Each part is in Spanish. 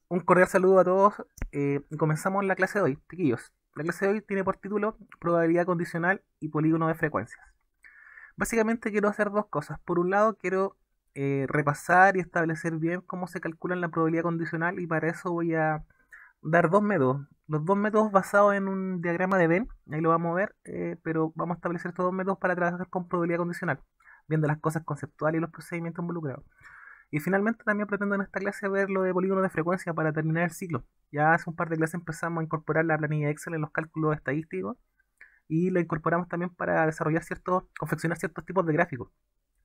Un cordial saludo a todos. Comenzamos la clase de hoy, chiquillos. La clase de hoy tiene por título Probabilidad condicional y polígono de frecuencias. Básicamente quiero hacer dos cosas. Por un lado, quiero repasar y establecer bien cómo se calcula la probabilidad condicional y para eso voy a dar dos métodos. Los dos métodos basados en un diagrama de Venn, ahí lo vamos a ver, pero vamos a establecer estos dos métodos para trabajar con probabilidad condicional, viendo las cosas conceptuales y los procedimientos involucrados. Y finalmente también pretendo en esta clase ver lo de polígono de frecuencia para terminar el ciclo. Ya hace un par de clases empezamos a incorporar la planilla Excel en los cálculos estadísticos y la incorporamos también para desarrollar confeccionar ciertos tipos de gráficos,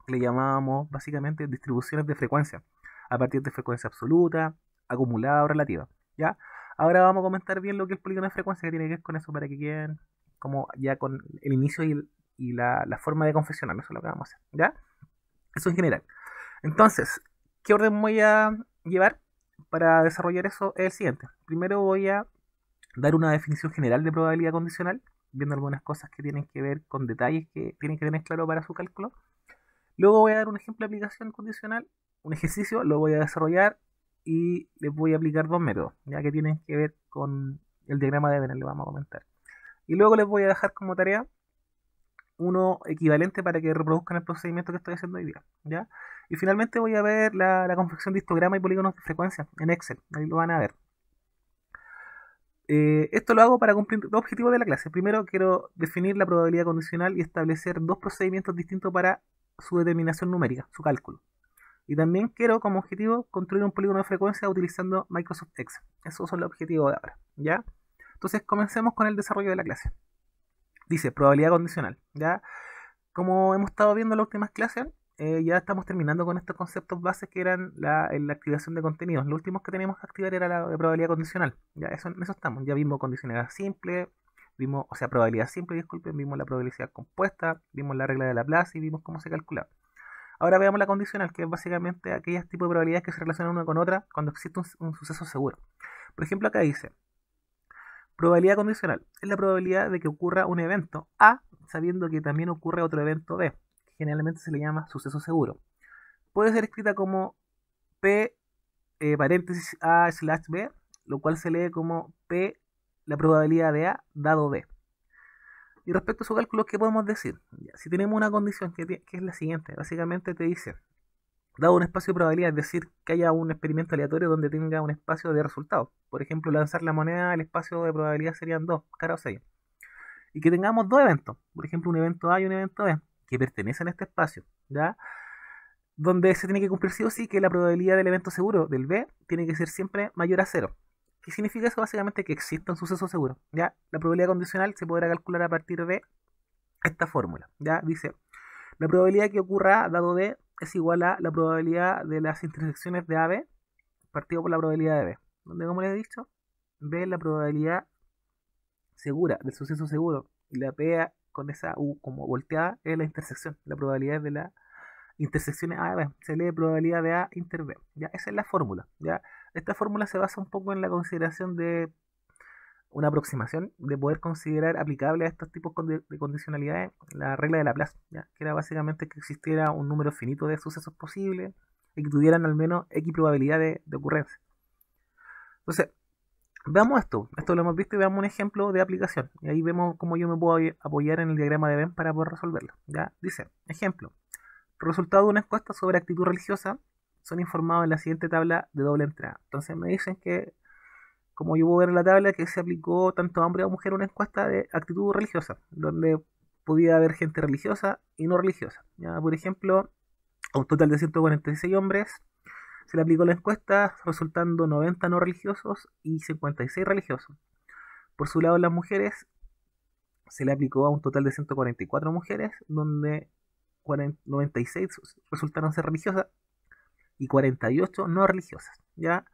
que le llamábamos básicamente distribuciones de frecuencia, a partir de frecuencia absoluta, acumulada o relativa. ¿Ya? Ahora vamos a comentar bien lo que es el polígono de frecuencia, que tiene que ver con eso para que queden como ya con el inicio y la forma de confeccionarlo. Eso es lo que vamos a hacer. ¿Ya? Eso en general. Entonces, ¿qué orden voy a llevar para desarrollar eso? Es el siguiente. Primero voy a dar una definición general de probabilidad condicional, viendo algunas cosas que tienen que ver con detalles que tienen que tener claro para su cálculo. Luego voy a dar un ejemplo de aplicación condicional, un ejercicio, lo voy a desarrollar y les voy a aplicar dos métodos, ya que tienen que ver con el diagrama de Venn, le vamos a comentar. Y luego les voy a dejar como tarea uno equivalente para que reproduzcan el procedimiento que estoy haciendo hoy día, ¿ya? Y finalmente voy a ver la confección de histograma y polígonos de frecuencia en Excel, ahí lo van a ver. Esto lo hago para cumplir dos objetivos de la clase. Primero, quiero definir la probabilidad condicional y establecer dos procedimientos distintos para su determinación numérica, su cálculo. Y también quiero como objetivo construir un polígono de frecuencia utilizando Microsoft Excel. Esos son los objetivos de ahora, ¿ya? Entonces comencemos con el desarrollo de la clase. Dice probabilidad condicional, ¿ya? Como hemos estado viendo en las últimas clases, ya estamos terminando con estos conceptos bases que eran la activación de contenidos. Los últimos que teníamos que activar era la de probabilidad condicional. Ya en eso estamos. Ya vimos condicionalidad simple, vimos, o sea, probabilidad simple, disculpen, vimos la probabilidad compuesta, vimos la regla de Laplace y vimos cómo se calcula. Ahora veamos la condicional, que es básicamente aquellos tipos de probabilidades que se relacionan una con otra cuando existe un suceso seguro. Por ejemplo, acá dice, probabilidad condicional es la probabilidad de que ocurra un evento A sabiendo que también ocurre otro evento B, que generalmente se le llama suceso seguro. Puede ser escrita como P paréntesis A slash B, lo cual se lee como P la probabilidad de A dado B. Y respecto a su cálculo, ¿qué podemos decir? Ya, si tenemos una condición que es la siguiente, básicamente te dice, dado un espacio de probabilidad, es decir, que haya un experimento aleatorio donde tenga un espacio de resultados. Por ejemplo, lanzar la moneda, el espacio de probabilidad serían 2, cara o 6. Y que tengamos dos eventos, por ejemplo, un evento A y un evento B, que pertenecen a este espacio, ¿ya? Donde se tiene que cumplir sí o sí que la probabilidad del evento seguro del B tiene que ser siempre mayor a cero. ¿Qué significa eso? Básicamente que exista un suceso seguro, ¿ya? La probabilidad condicional se podrá calcular a partir de esta fórmula, ¿ya? Dice, la probabilidad que ocurra A dado B es igual a la probabilidad de las intersecciones de AB partido por la probabilidad de B. Donde, como les he dicho, B es la probabilidad segura, del suceso seguro, y la P con esa U como volteada es la intersección, la probabilidad de la intersección A B, se lee probabilidad de A inter B, ya, esa es la fórmula, ya, esta fórmula se basa un poco en la consideración de una aproximación de poder considerar aplicable a estos tipos de condicionalidades la regla de Laplace, ¿ya? Que era básicamente que existiera un número finito de sucesos posibles y que tuvieran al menos X probabilidad de ocurrencia. Entonces, veamos esto lo hemos visto y veamos un ejemplo de aplicación. Y ahí vemos cómo yo me puedo apoyar en el diagrama de Venn para poder resolverlo. ¿Ya? Dice, ejemplo, resultado de una encuesta sobre actitud religiosa son informados en la siguiente tabla de doble entrada. Entonces me dicen que, como yo puedo ver en la tabla, que se aplicó tanto a hombre o mujer una encuesta de actitud religiosa, donde podía haber gente religiosa y no religiosa. ¿Ya? Por ejemplo, a un total de 146 hombres se le aplicó la encuesta, resultando 90 no religiosos y 56 religiosos. Por su lado, las mujeres se le aplicó a un total de 144 mujeres, donde 96 resultaron ser religiosas y 48 no religiosas. ¿Ya?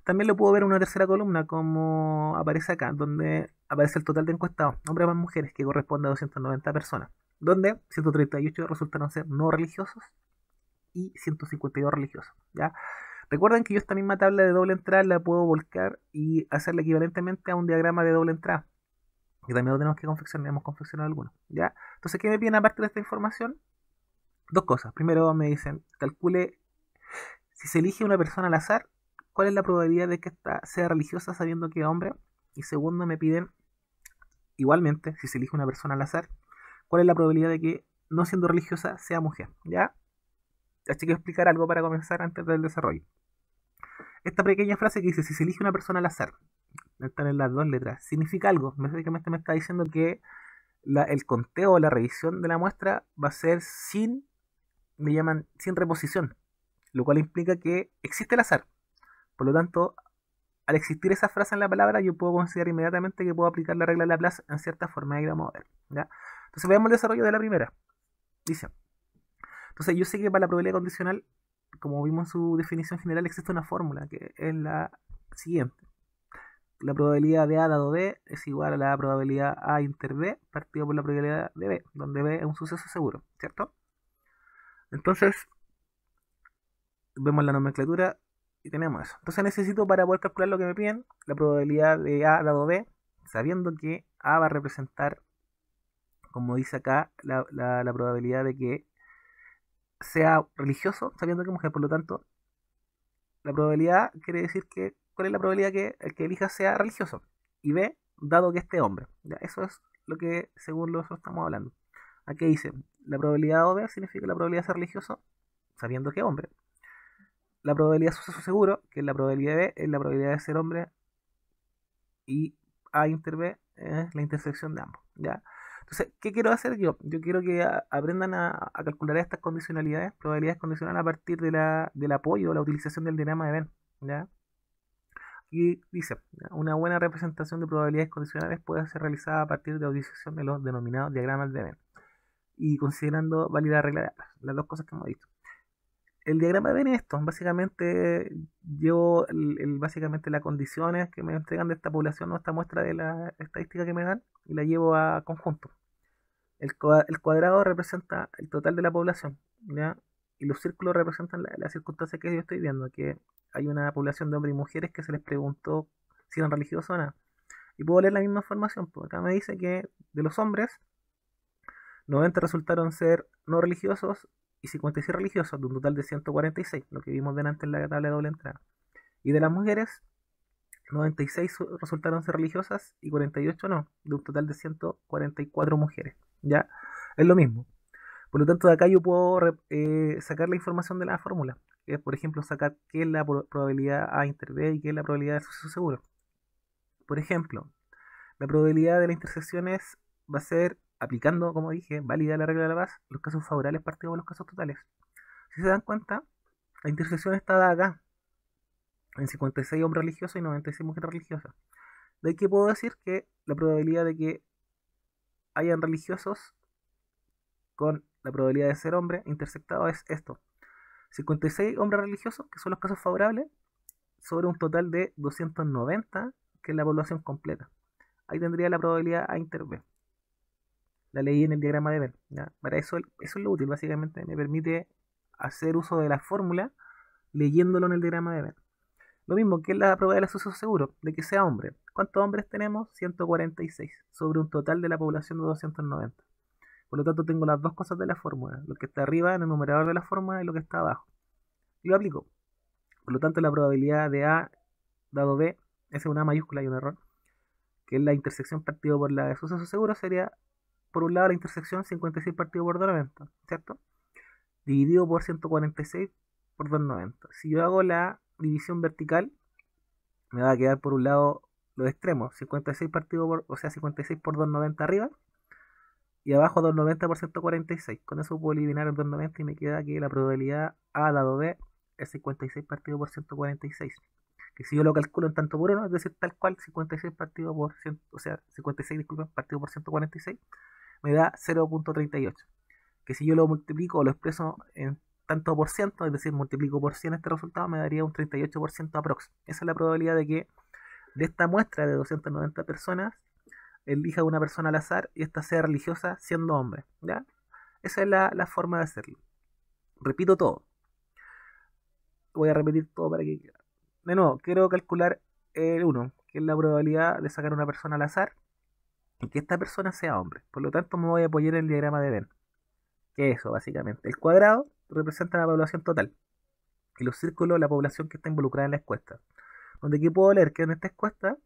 También lo puedo ver en una tercera columna, como aparece acá, donde aparece el total de encuestados, hombres más mujeres, que corresponde a 290 personas, donde 138 resultaron ser no religiosos y 152 religiosos. ¿Ya? Recuerden que yo esta misma tabla de doble entrada la puedo volcar y hacerla equivalentemente a un diagrama de doble entrada, que también lo tenemos que confeccionar, hemos confeccionado algunos, ¿ya? Entonces, ¿qué me piden aparte de esta información? Dos cosas. Primero me dicen, calcule si se elige una persona al azar, cuál es la probabilidad de que ésta sea religiosa sabiendo que es hombre. Y segundo, me piden, igualmente, si se elige una persona al azar, cuál es la probabilidad de que, no siendo religiosa, sea mujer. ¿Ya? Así que explicar algo para comenzar antes del desarrollo. Esta pequeña frase que dice, si se elige una persona al azar, están en las dos letras, significa algo. Básicamente me está diciendo que el conteo o la revisión de la muestra va a ser sin, me llaman, sin reposición, lo cual implica que existe el azar. Por lo tanto, al existir esa frase en la palabra, yo puedo considerar inmediatamente que puedo aplicar la regla de Laplace en cierta forma. Ahí vamos a ver. ¿Ya? Entonces veamos el desarrollo de la primera. Dice, entonces yo sé que para la probabilidad condicional, como vimos en su definición general, existe una fórmula que es la siguiente. La probabilidad de A dado B es igual a la probabilidad A inter B partido por la probabilidad de B, donde B es un suceso seguro, ¿cierto? Entonces, vemos la nomenclatura y tenemos eso. Entonces necesito, para poder calcular lo que me piden, la probabilidad de A dado B, sabiendo que A va a representar, como dice acá, la probabilidad de que sea religioso, sabiendo que es mujer. Por lo tanto, la probabilidad quiere decir que, ¿cuál es la probabilidad que el que elija sea religioso? Y B, dado que este hombre. ¿Ya? Eso es lo que, según lo que estamos hablando. Aquí dice, la probabilidad de B significa la probabilidad de ser religioso, sabiendo que es hombre. La probabilidad de suceso seguro, que es la probabilidad de B, es la probabilidad de ser hombre, y A inter B es la intersección de ambos. ¿Ya? Entonces, ¿qué quiero hacer yo? Yo quiero que aprendan a calcular estas condicionalidades, probabilidades condicionales a partir del apoyo o la utilización del diagrama de Venn. ¿Ya? Y dice, una buena representación de probabilidades condicionales puede ser realizada a partir de la utilización de los denominados diagramas de Venn y considerando válida la regla de las dos cosas que hemos visto. El diagrama de Venn es esto, básicamente yo básicamente las condiciones que me entregan de esta población o esta muestra de la estadística que me dan y la llevo a conjunto. El cuadrado representa el total de la población, ¿ya? Y los círculos representan la circunstancia que yo estoy viendo, que hay una población de hombres y mujeres que se les preguntó si eran religiosos o no. Y puedo leer la misma información, porque acá me dice que de los hombres, 90 resultaron ser no religiosos y 56 religiosos, de un total de 146, lo que vimos delante en la tabla de doble entrada. Y de las mujeres, 96 resultaron ser religiosas y 48 no, de un total de 144 mujeres. Ya, es lo mismo. Por lo tanto, de acá yo puedo sacar la información de la fórmula, que es, por ejemplo, sacar qué es la probabilidad A inter B y qué es la probabilidad de suceso seguro. Por ejemplo, la probabilidad de las intersecciones va a ser, aplicando, como dije, válida la regla de la base, los casos favorables partidos por los casos totales. Si se dan cuenta, la intersección está dada acá, en 56 hombres religiosos y 96 mujeres religiosas. De ahí que puedo decir que la probabilidad de que hayan religiosos con la probabilidad de ser hombre intersectado es esto. 56 hombres religiosos, que son los casos favorables, sobre un total de 290, que es la población completa. Ahí tendría la probabilidad A inter B. La leí en el diagrama de Venn. ¿Ya? Para eso es lo útil, básicamente me permite hacer uso de la fórmula leyéndolo en el diagrama de Venn. Lo mismo que la probabilidad de suceso seguro, de que sea hombre. ¿Cuántos hombres tenemos? 146, sobre un total de la población de 290. Por lo tanto, tengo las dos cosas de la fórmula, lo que está arriba en el numerador de la fórmula y lo que está abajo. Y lo aplico. Por lo tanto, la probabilidad de A dado B, esa es una mayúscula y un error, que es la intersección partido por la de suceso seguro, sería, por un lado, la intersección 56 partido por 290, ¿cierto? Dividido por 146 por 290. Si yo hago la división vertical, me va a quedar por un lado los extremos, 56 partido por, o sea, 56 por 290 arriba, y abajo 290 por 146. Con eso puedo eliminar el 290 y me queda que la probabilidad A dado B es 56 partido por 146. Que si yo lo calculo en tanto por uno, es decir, tal cual, 56 partido por 100, o sea, 56, disculpen, partido por 146, me da 0.38. Que si yo lo multiplico o lo expreso en tanto por ciento, es decir, multiplico por 100 este resultado, me daría un 38% aprox. Esa es la probabilidad de que de esta muestra de 290 personas, elija una persona al azar y esta sea religiosa siendo hombre. ¿Ya? Esa es la forma de hacerlo. Repito todo. Voy a repetir todo para que... De nuevo, quiero calcular el 1, que es la probabilidad de sacar una persona al azar y que esta persona sea hombre. Por lo tanto, me voy a apoyar en el diagrama de Venn. Que es eso, básicamente. El cuadrado representa la población total. y los círculos la población que está involucrada en la encuesta. Donde aquí puedo leer que en esta encuesta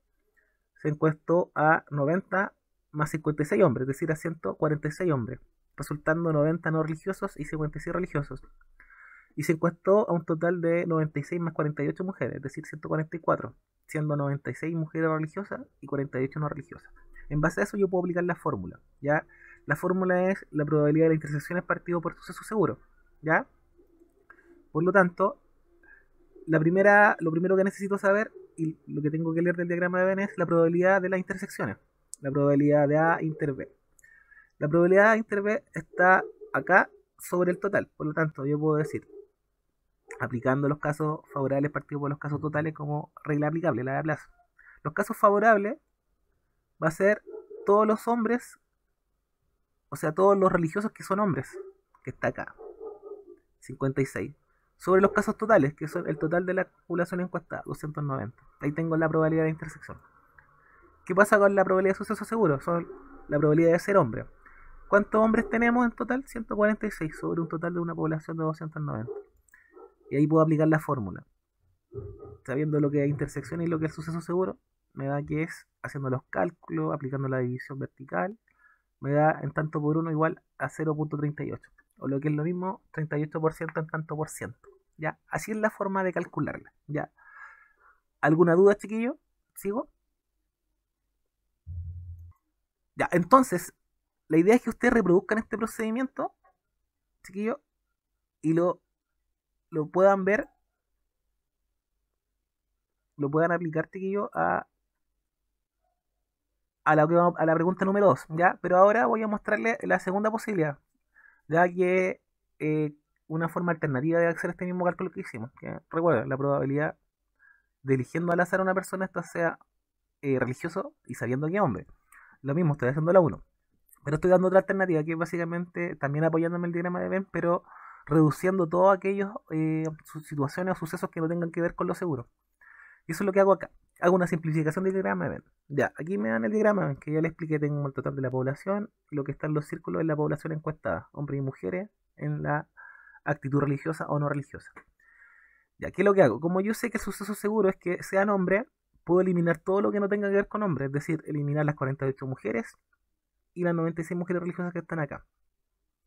se encuestó a 90 más 56 hombres, es decir, a 146 hombres, resultando 90 no religiosos y 56 religiosos. Y se encuestó a un total de 96 más 48 mujeres, es decir, 144, siendo 96 mujeres religiosas y 48 no religiosas. En base a eso yo puedo aplicar la fórmula, ¿ya? La fórmula es la probabilidad de la intersección partido por suceso seguro, ¿ya? Por lo tanto, lo primero que necesito saber y lo que tengo que leer del diagrama de Venn es la probabilidad de las intersecciones, la probabilidad de A inter B. La probabilidad de A inter B está acá sobre el total, por lo tanto yo puedo decir, aplicando los casos favorables partidos por los casos totales como regla aplicable, la de Laplace. Los casos favorables va a ser todos los hombres, o sea, todos los religiosos que son hombres, que está acá, 56. Sobre los casos totales, que son el total de la población encuestada, 290. Ahí tengo la probabilidad de intersección. ¿Qué pasa con la probabilidad de suceso seguro? Son la probabilidad de ser hombre. ¿Cuántos hombres tenemos en total? 146 sobre un total de una población de 290. Y ahí puedo aplicar la fórmula. Sabiendo lo que es intersección y lo que es suceso seguro, me da que es haciendo los cálculos, aplicando la división vertical, me da en tanto por 1 igual a 0.38. O lo que es lo mismo, 38% en tanto por ciento. ¿Ya? Así es la forma de calcularla. ¿Ya? ¿Alguna duda, chiquillo? ¿Sigo? Ya, entonces, la idea es que ustedes reproduzcan este procedimiento, chiquillo, y lo puedan ver, lo puedan aplicar, chiquillo, a la pregunta número 2, ¿ya? Pero ahora voy a mostrarle la segunda posibilidad, ya que una forma alternativa de hacer este mismo cálculo que hicimos, que recuerden, la probabilidad de eligiendo al azar a una persona esta sea religioso y sabiendo que es hombre. Lo mismo, estoy haciendo la 1. Pero estoy dando otra alternativa que es básicamente también apoyándome el diagrama de Venn, pero reduciendo todos aquellos situaciones o sucesos que no tengan que ver con lo seguro. Y eso es lo que hago acá. Hago una simplificación del diagrama de Venn. Ya, aquí me dan el diagrama de Venn, que ya les expliqué, tengo el total de la población, y lo que están los círculos es la población encuestada, hombres y mujeres, en la actitud religiosa o no religiosa. Ya, ¿qué es lo que hago? Como yo sé que el suceso seguro es que sean hombres, puedo eliminar todo lo que no tenga que ver con hombres, es decir, eliminar las 48 mujeres y las 96 mujeres religiosas que están acá.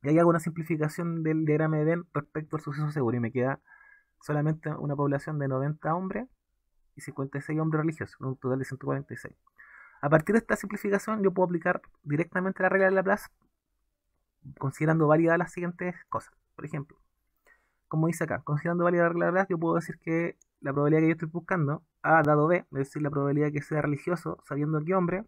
Y ahí hago una simplificación del diagrama de Venn respecto al suceso seguro y me queda solamente una población de 90 hombres y 56 hombres religiosos, un total de 146. A partir de esta simplificación yo puedo aplicar directamente la regla de Laplace considerando válidas las siguientes cosas. Por ejemplo, como dice acá, considerando válida la regla de Laplace, yo puedo decir que la probabilidad que yo estoy buscando, A dado B, es decir, la probabilidad de que sea religioso sabiendo que hombre,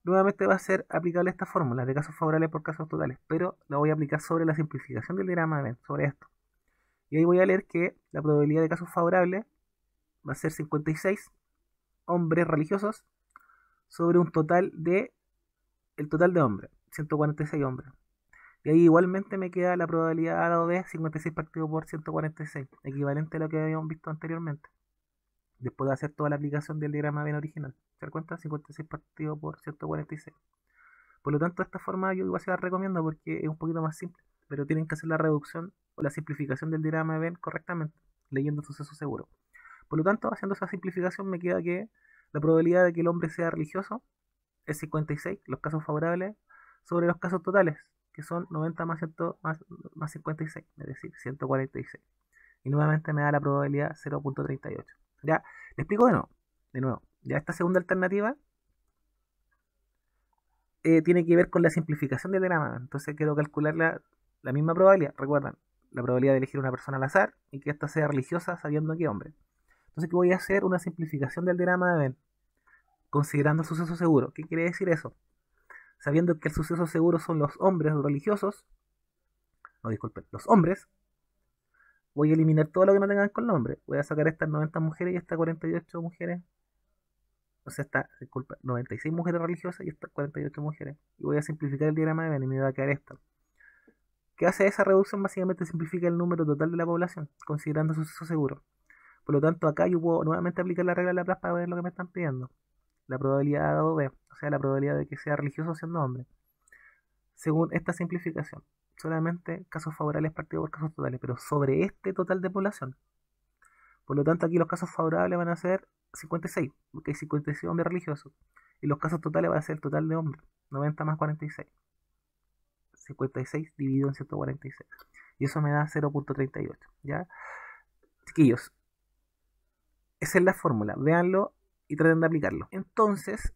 nuevamente va a ser aplicable esta fórmula de casos favorables por casos totales, pero la voy a aplicar sobre la simplificación del diagrama de Venn, sobre esto. Y ahí voy a leer que la probabilidad de casos favorables va a ser 56 hombres religiosos sobre un total de, el total de hombres, 146 hombres. Y ahí igualmente me queda la probabilidad A dado B, 56 partido por 146, equivalente a lo que habíamos visto anteriormente. Después de hacer toda la aplicación del diagrama Venn original. ¿Se dan cuenta? 56 partido por 146. Por lo tanto, esta forma yo igual se la recomiendo porque es un poquito más simple, pero tienen que hacer la reducción o la simplificación del diagrama de Venn correctamente, leyendo el suceso seguro. Por lo tanto, haciendo esa simplificación me queda que la probabilidad de que el hombre sea religioso es 56, los casos favorables, sobre los casos totales, que son 90 más, 100, más 56, es decir, 146. Y nuevamente me da la probabilidad 0.38. Ya, le explico de nuevo. Ya esta segunda alternativa tiene que ver con la simplificación del diagrama. Entonces quiero calcular la misma probabilidad. Recuerdan, la probabilidad de elegir una persona al azar y que ésta sea religiosa sabiendo que hombre. Entonces, ¿qué voy a hacer? Una simplificación del diagrama de Venn, considerando el suceso seguro. ¿Qué quiere decir eso? Sabiendo que el suceso seguro son los hombres religiosos, no disculpen, los hombres, voy a eliminar todo lo que no tengan con nombre. Voy a sacar estas 90 mujeres y estas 48 mujeres. O sea, disculpa, 96 mujeres religiosas y estas 48 mujeres. Y voy a simplificar el diagrama de Venn y me va a quedar esto. ¿Qué hace esa reducción? Básicamente simplifica el número total de la población, considerando suceso seguro. Por lo tanto, acá yo puedo nuevamente aplicar la regla de Laplace para ver lo que me están pidiendo. La probabilidad dado B, o sea, la probabilidad de que sea religioso siendo hombre. Según esta simplificación. solamente casos favorables partidos por casos totales, pero sobre este total de población. Por lo tanto, aquí los casos favorables van a ser 56, porque hay 56 hombres religiosos. Y los casos totales van a ser el total de hombres, 90 más 46. 56 dividido en 146. Y eso me da 0.38. ¿Ya? Chiquillos, esa es la fórmula. Véanlo y traten de aplicarlo. Entonces,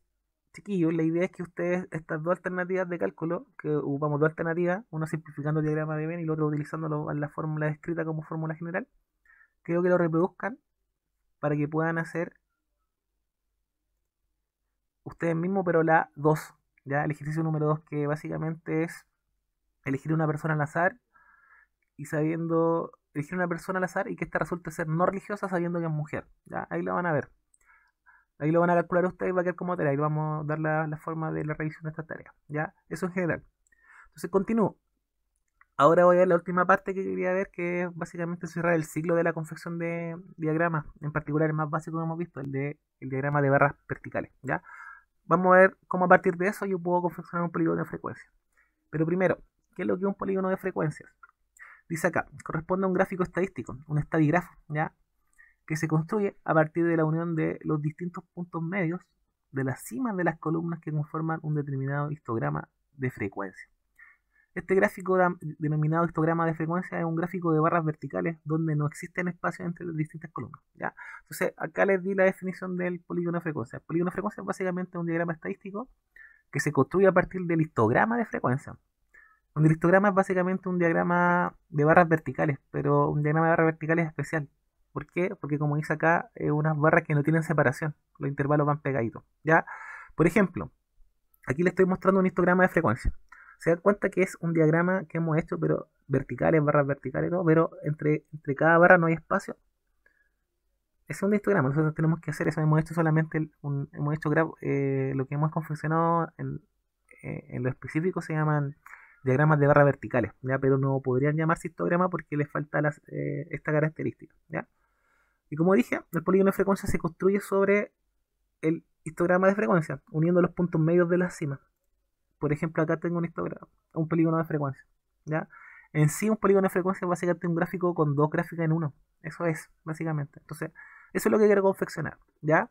chiquillos, la idea es que ustedes, estas dos alternativas de cálculo, que ocupamos dos alternativas, una simplificando el diagrama de Venn y la otra utilizándolo en la fórmula escrita como fórmula general, creo que lo reproduzcan para que puedan hacer ustedes mismos, pero la 2, ¿ya? El ejercicio número 2, que básicamente es elegir una persona al azar y sabiendo, elegir una persona al azar y que esta resulte ser no religiosa sabiendo que es mujer, ¿ya? Ahí lo van a ver. Ahí lo van a calcular ustedes y va a quedar como tarea. Y vamos a dar la forma de la revisión de esta tarea, ¿ya? Eso en general. Entonces continúo. Ahora voy a ver la última parte que quería ver, que es básicamente cerrar el ciclo de la confección de diagramas, en particular el más básico que hemos visto, el diagrama de barras verticales, ¿ya? Vamos a ver cómo a partir de eso yo puedo confeccionar un polígono de frecuencia. Pero primero, ¿qué es lo que es un polígono de frecuencias? Dice acá, corresponde a un gráfico estadístico, un estadigrafo, ¿ya? Que se construye a partir de la unión de los distintos puntos medios de las cimas de las columnas que conforman un determinado histograma de frecuencia. Este gráfico denominado histograma de frecuencia es un gráfico de barras verticales donde no existen espacios entre las distintas columnas, ¿ya? Entonces, acá les di la definición del polígono de frecuencia. El polígono de frecuencia es básicamente un diagrama estadístico que se construye a partir del histograma de frecuencia. Donde el histograma es básicamente un diagrama de barras verticales, pero un diagrama de barras verticales especial. ¿Por qué? Porque como dice acá, es unas barras que no tienen separación, los intervalos van pegaditos, ¿ya? Por ejemplo, aquí le estoy mostrando un histograma de frecuencia. Se dan cuenta que es un diagrama que hemos hecho, pero verticales, barras verticales, todo, pero entre cada barra no hay espacio. Es un histograma, nosotros tenemos que hacer eso. Hemos hecho solamente hemos hecho lo que hemos confeccionado en lo específico se llaman diagramas de barras verticales, ¿ya? Pero no podrían llamarse histograma porque les falta esta característica, ¿ya? Y como dije, el polígono de frecuencia se construye sobre el histograma de frecuencia, uniendo los puntos medios de la cima. Por ejemplo, acá tengo un histograma, un polígono de frecuencia, ¿ya? En sí, un polígono de frecuencia es básicamente un gráfico con dos gráficas en uno. Eso es, básicamente. Entonces, eso es lo que quiero confeccionar, ¿ya?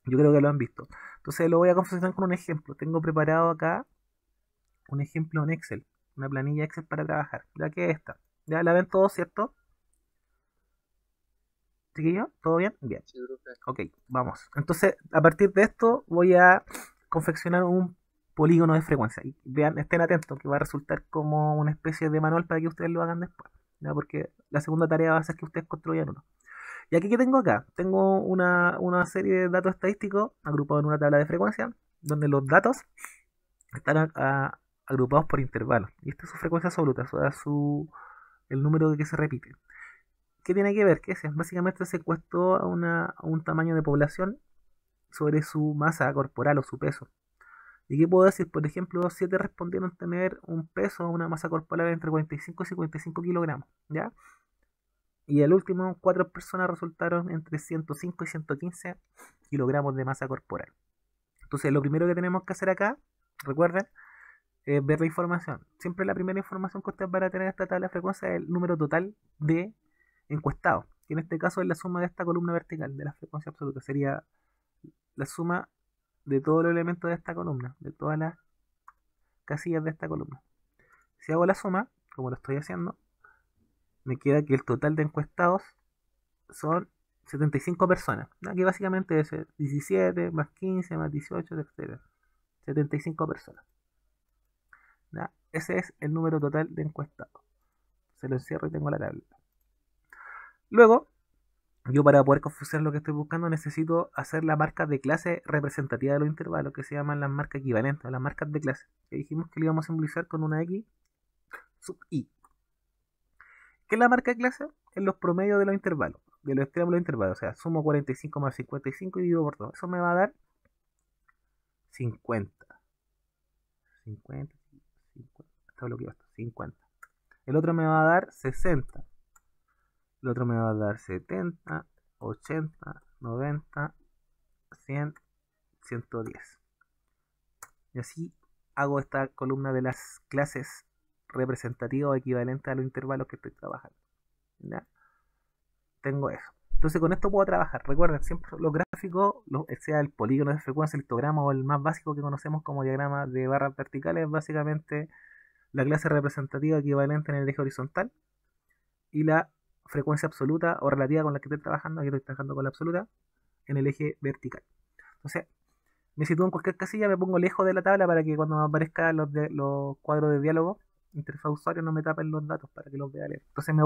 Yo creo que lo han visto. Entonces, lo voy a confeccionar con un ejemplo. Tengo preparado acá un ejemplo en Excel, una planilla Excel para trabajar, ya que esta. ¿Ya la ven todos, cierto? ¿Chiquillo? ¿Todo bien? Bien. Sí, ok, vamos. Entonces, a partir de esto, voy a confeccionar un polígono de frecuencia. Y vean, estén atentos, que va a resultar como una especie de manual para que ustedes lo hagan después. ¿Ya? Porque la segunda tarea va a ser que ustedes construyan uno. Y aquí, ¿qué tengo acá? Tengo una serie de datos estadísticos agrupados en una tabla de frecuencia, donde los datos están agrupados por intervalos. Y esta es su frecuencia absoluta, o sea, el número que se repite. ¿Qué tiene que ver? Que es básicamente se cuestó a un tamaño de población sobre su masa corporal o su peso. ¿Y qué puedo decir? Por ejemplo, 7 respondieron tener un peso o una masa corporal entre 45 y 55 kilogramos, ¿ya? Y el último, 4 personas resultaron entre 105 y 115 kilogramos de masa corporal. Entonces, lo primero que tenemos que hacer acá, recuerden, es ver la información. Siempre la primera información que ustedes van a tener en esta tabla de frecuencia es el número total de encuestados, que en este caso es la suma de esta columna vertical, de la frecuencia absoluta. Sería la suma de todos los elementos de esta columna, de todas las casillas de esta columna. Si hago la suma, como lo estoy haciendo, me queda que el total de encuestados son 75 personas, ¿no? Que básicamente es 17 más 15 más 18, etc. 75 personas, ¿no? Ese es el número total de encuestados. Se lo encierro y tengo la tabla. Luego, yo para poder confeccionar lo que estoy buscando necesito hacer la marca de clase representativa de los intervalos, que se llaman las marcas equivalentes, o las marcas de clase, que dijimos que lo íbamos a simbolizar con una X sub I. ¿Qué es la marca de clase? Es los promedios de los intervalos, de los extremos de los intervalos. O sea, sumo 45 más 55 y divido por 2. Eso me va a dar 50. 50, 50. Esto es lo que va a estar, 50. El otro me va a dar 60. El otro me va a dar 70, 80, 90, 100, 110. Y así hago esta columna de las clases representativa o equivalente a los intervalos que estoy trabajando. ¿Ya? Tengo eso. Entonces con esto puedo trabajar. Recuerden, siempre los gráficos, sea el polígono de frecuencia, el histograma o el más básico que conocemos como diagrama de barras verticales, es básicamente la clase representativa equivalente en el eje horizontal y la frecuencia absoluta o relativa con la que estoy trabajando, aquí estoy trabajando con la absoluta, en el eje vertical. Entonces, me sitúo en cualquier casilla, me pongo lejos de la tabla para que cuando me aparezcan los cuadros de diálogo, interfaz usuario, no me tapen los datos para que los vea leer. Entonces me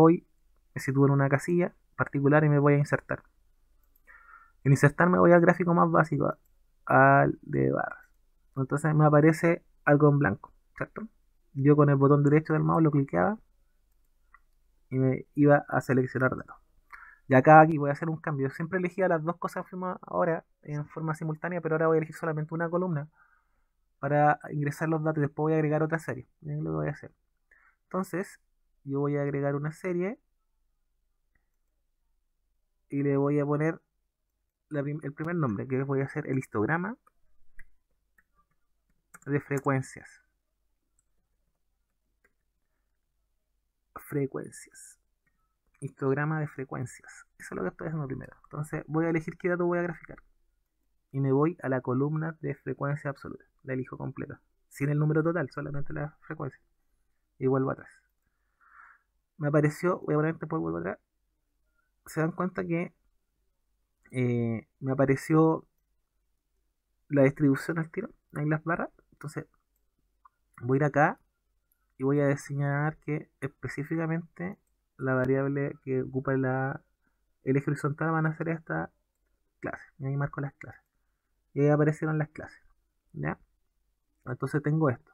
sitúo en una casilla particular y me voy a insertar. En insertar me voy al gráfico más básico, al de barras. Entonces me aparece algo en blanco, ¿cierto? Yo con el botón derecho del mouse lo cliqueaba y me iba a seleccionar datos. Y acá aquí voy a hacer un cambio. Siempre elegía las dos cosas ahora en forma simultánea, pero ahora voy a elegir solamente una columna para ingresar los datos y después voy a agregar otra serie. Miren lo que voy a hacer. Entonces, yo voy a agregar una serie y le voy a poner el primer nombre, que voy a hacer el histograma de frecuencias. Histograma de frecuencias. Eso es lo que estoy haciendo primero. Entonces voy a elegir qué dato voy a graficar. Y me voy a la columna de frecuencia absoluta. La elijo completa. Sin el número total, solamente la frecuencia. Y vuelvo atrás. Me apareció, voy a poner después vuelvo atrás. Se dan cuenta que me apareció la distribución al tiro en las barras. Entonces voy a ir acá y voy a señalar que específicamente la variable que ocupa el eje horizontal van a ser esta clase. Y ahí marco las clases. Y ahí aparecieron las clases. ¿Ya? Entonces tengo esto.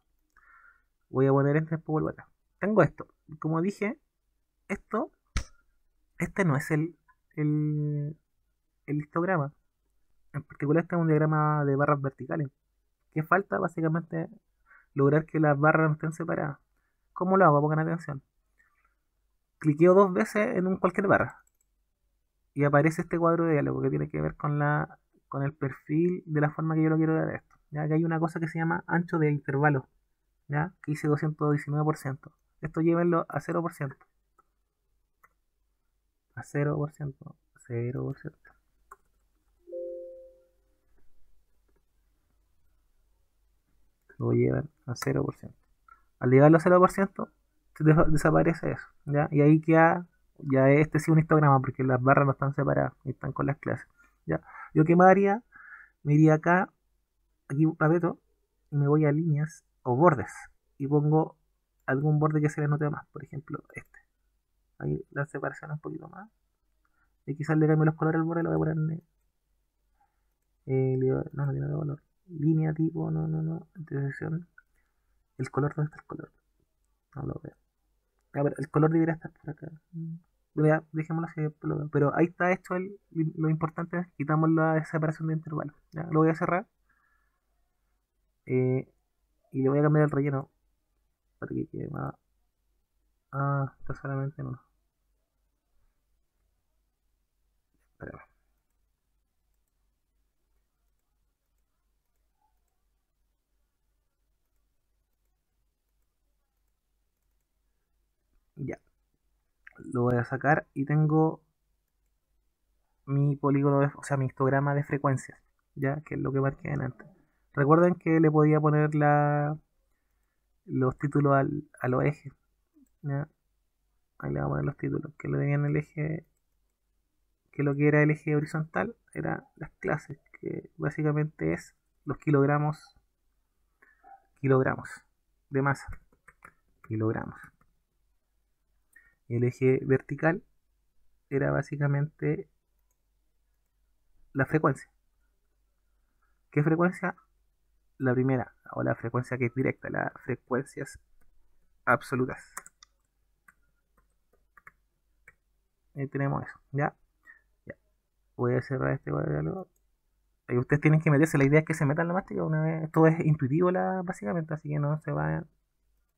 Voy a poner este, después vuelvo atrás. Tengo esto. Como dije, este no es el, el histograma. En particular este es un diagrama de barras verticales. ¿Qué falta? Básicamente lograr que las barras no estén separadas. ¿Cómo lo hago? Pongan atención. Cliqueo dos veces en cualquier barra. Y aparece este cuadro de diálogo que tiene que ver con el perfil de la forma que yo lo quiero dar a esto. Ya que hay una cosa que se llama ancho de intervalo. ¿Ya? Que hice 219%. Esto llévenlo a 0%. A 0%. 0%. Lo llevan a 0%. Al llegarlo a 0%, desaparece eso. ¿Ya? Y ahí queda, ya este sí un histograma, porque las barras no están separadas, están con las clases. ¿Ya? Yo qué me haría, me iría acá, aquí aprieto, y me voy a líneas o bordes, y pongo algún borde que se le note más, por ejemplo este. Ahí la separación un poquito más. Y quizás le cambio los colores al borde, lo voy a poner no tiene color. Línea tipo, no. Intersección. El color, ¿dónde está el color? No lo veo. A ver, el color debería estar por acá. Ya, dejémoslo así, pero ahí está hecho lo importante es quitamos la separación de intervalos. Ya, lo voy a cerrar y le voy a cambiar el relleno para que quede más. Ah, está solamente en uno. Espérame. Ya, lo voy a sacar y tengo mi polígono, o sea, mi histograma de frecuencias, ya que es lo que marqué antes. Recuerden que le podía poner los títulos a los ejes. ¿Ya? Ahí le vamos a poner los títulos que lo tenían el eje, que lo que era el eje horizontal era las clases, que básicamente es los kilogramos de masa, kilogramos. Y el eje vertical era básicamente la frecuencia. ¿Qué frecuencia? La primera, o la frecuencia que es directa, las frecuencias absolutas. Ahí tenemos eso, ¿ya? Ya. Voy a cerrar este cuadro. Ahí ustedes tienen que meterse, la idea es que se metan la máquina una vez, todo es intuitivo básicamente, así que no se vayan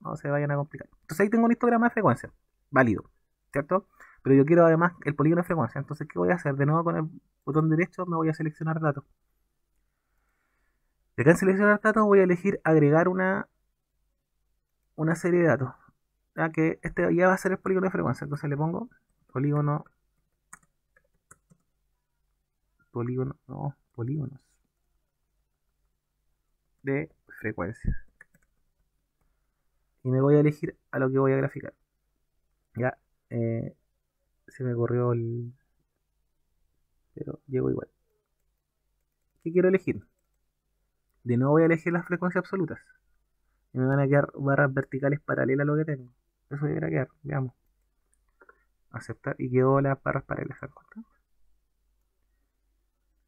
a complicar. Entonces ahí tengo un histograma de frecuencia, válido, ¿cierto? Pero yo quiero además el polígono de frecuencia, entonces ¿qué voy a hacer? De nuevo con el botón derecho me voy a seleccionar datos. De acá en seleccionar datos voy a elegir agregar una serie de datos. ya que este ya va a ser el polígono de frecuencia. Entonces le pongo polígono, polígonos de frecuencia. Y me voy a elegir a lo que voy a graficar. Ya, se me corrió el... Pero llego igual. ¿Qué quiero elegir? De nuevo voy a elegir las frecuencias absolutas. Y me van a quedar barras verticales paralelas a lo que tengo. Eso debería quedar. Veamos. Aceptar. Y quedó las barras paralelas.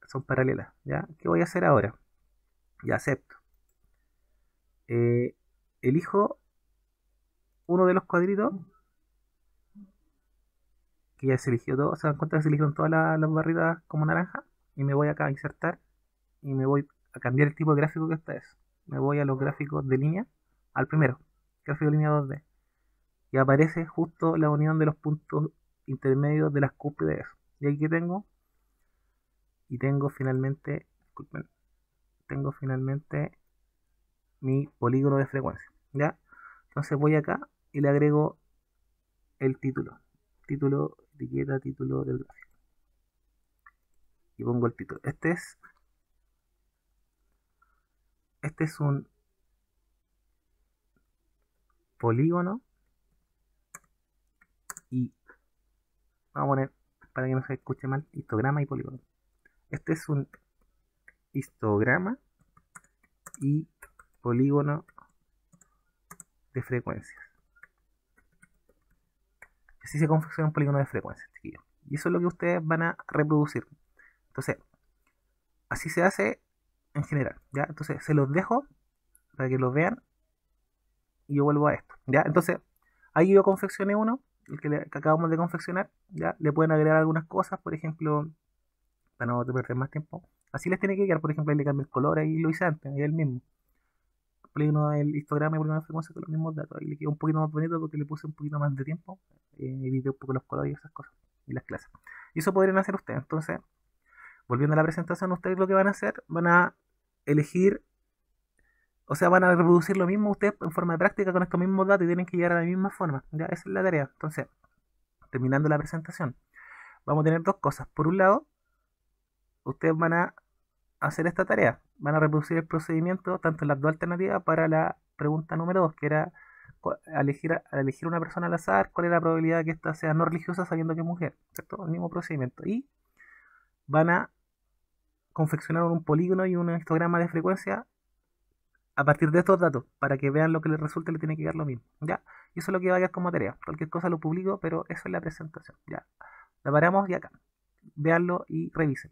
Son paralelas. ¿Ya? ¿Qué voy a hacer ahora? Ya acepto. Elijo uno de los cuadritos. Que ya se eligió todo. Se dan cuenta que se eligieron todas las barritas como naranja. Y me voy acá a insertar. Y me voy a cambiar el tipo de gráfico que esta es. Me voy a los gráficos de línea. Al primero. Gráfico de línea 2D. Y aparece justo la unión de los puntos intermedios de las cúspides. Y aquí que tengo. Y tengo finalmente. Disculpen. Tengo finalmente mi polígono de frecuencia. ¿Ya? Entonces voy acá y le agrego el título. Título, etiqueta, título del gráfico. Y pongo el título. Este es un polígono. Y vamos a poner, para que no se escuche mal, histograma y polígono. Este es un histograma y polígono de frecuencias. Así se confecciona un polígono de frecuencias, chiquillos. Y eso es lo que ustedes van a reproducir. Entonces, así se hace en general, ¿ya? Entonces, se los dejo para que lo vean y yo vuelvo a esto, ¿ya? Entonces, ahí yo confeccioné uno, el que acabamos de confeccionar, ¿ya? Le pueden agregar algunas cosas, por ejemplo, para no perder más tiempo. Así les tiene que quedar, por ejemplo, ahí le cambio el color, ahí lo hice antes, ahí es el mismo. Polígono del histograma y polígono de frecuencia con los mismos datos. Ahí le quedó un poquito más bonito porque le puse un poquito más de tiempo. Edité un poco los colores y esas cosas. Y las clases. Y eso podrían hacer ustedes. Entonces, volviendo a la presentación, ustedes lo que van a hacer, van a elegir, o sea, van a reproducir lo mismo ustedes en forma de práctica con estos mismos datos y tienen que llegar a la misma forma. Ya, esa es la tarea. Entonces, terminando la presentación, vamos a tener dos cosas. Por un lado, ustedes van a hacer esta tarea. Van a reproducir el procedimiento tanto en las dos alternativas para la pregunta número 2, que era elegir una persona al azar, cuál es la probabilidad de que ésta sea no religiosa sabiendo que es mujer, ¿cierto? El mismo procedimiento. Y van a confeccionar un polígono y un histograma de frecuencia a partir de estos datos, para que vean lo que les resulte, le tiene que dar lo mismo, ¿ya? Y eso es lo que va a quedar como tarea. Cualquier cosa lo publico, pero eso es la presentación, ¿ya? La paramos y acá. Véanlo y revisen.